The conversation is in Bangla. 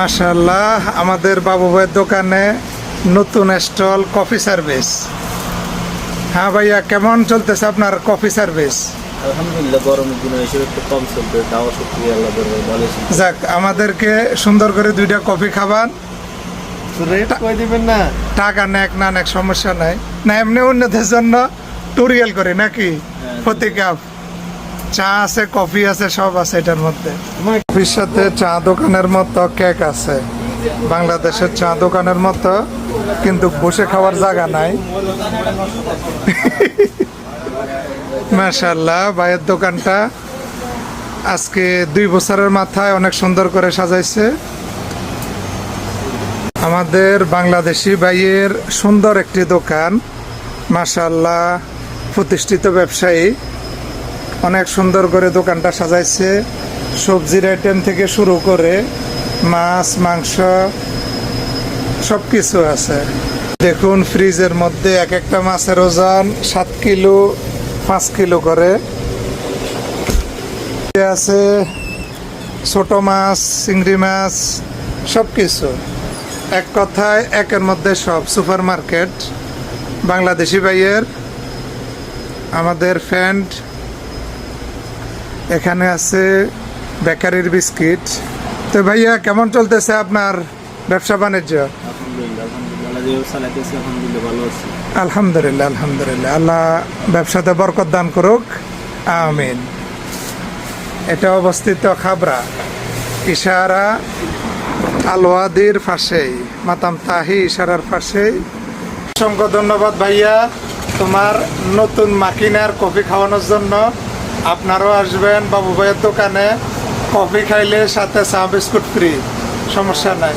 মাশাআল্লাহ, আমাদের বাবু ভাইয়ের দোকানে নতুন স্টল কফি সার্ভিস। হ্যাঁ ভাইয়া, কেমন চলতেছে আপনার কফি সার্ভিস? আলহামদুলিল্লাহ, গরমের দিনে হিসেবে একটু কম চলবে, তাও শুক্রিয়া আল্লাহ দরবারে ভালো চলছে। যাক, আমাদেরকে সুন্দর করে 2টা কফি খাবান। রেট কই দিবেন না? টাকা নেক না নেক সমস্যা নাই, না এমনি অন্যদের জন্য টুরিয়াল করে নাকি? প্রতি কাপ চা আছে, কফি আছে, সব আছে এটার মধ্যে। কফির সাথে চা দোকানের মতো কেক আছে, বাংলাদেশের চা দোকানের মতো, কিন্তু বসে খাওয়ার জায়গা নাই। মাশাআল্লাহ, ভাইয়ের দোকানটা আজকে 2 বছরের মাথায় অনেক সুন্দর করে সাজাইছে। আমাদের বাংলাদেশি ভাইয়ের সুন্দর একটি দোকান, মাশাআল্লাহ, প্রতিষ্ঠিত ব্যবসায়ী, অনেক সুন্দর করে দোকানটা সাজাইছে। সবজির আইটেম থেকে শুরু করে মাছ, মাংস সব কিছু আছে। দেখুন, ফ্রিজের মধ্যে এক একটা মাছের ওজন 7 কিলো 5 কিলো করে আছে। ছোট মাছ, চিংড়ি মাছ, সব কিছু, এক কথায় একের মধ্যে সব। সুপার মার্কেট বাংলাদেশি ভাইয়ের। আমাদের ফ্যান্ড এখানে আছে, বেকারির বিস্কিট। তো ভাইয়া, কেমন চলতেছে আপনার ব্যবসা বাণিজ্য? আলহামদুলিল্লাহ, আল্লাহ যেভাবে চালাইতেছে আলহামদুলিল্লাহ ভালো আছে। আলহামদুলিল্লাহ, আলহামদুলিল্লাহ, আল্লাহ ব্যবসাতে বরকত দান করুক, আমিন। এটা অবস্থিত খাবরা ইশারা আলওয়াদির পাশেই, মাতাম তাহি ইশারার পাশেই। অসংখ্য ধন্যবাদ ভাইয়া, তোমার নতুন মাকিনার কফি খাওয়ানোর জন্য। আপনারাও আসবেন বাবু ভাইয়ের দোকানে, কফি খাইলে সাথে চা বিস্কুট ফ্রি, সমস্যা নাই।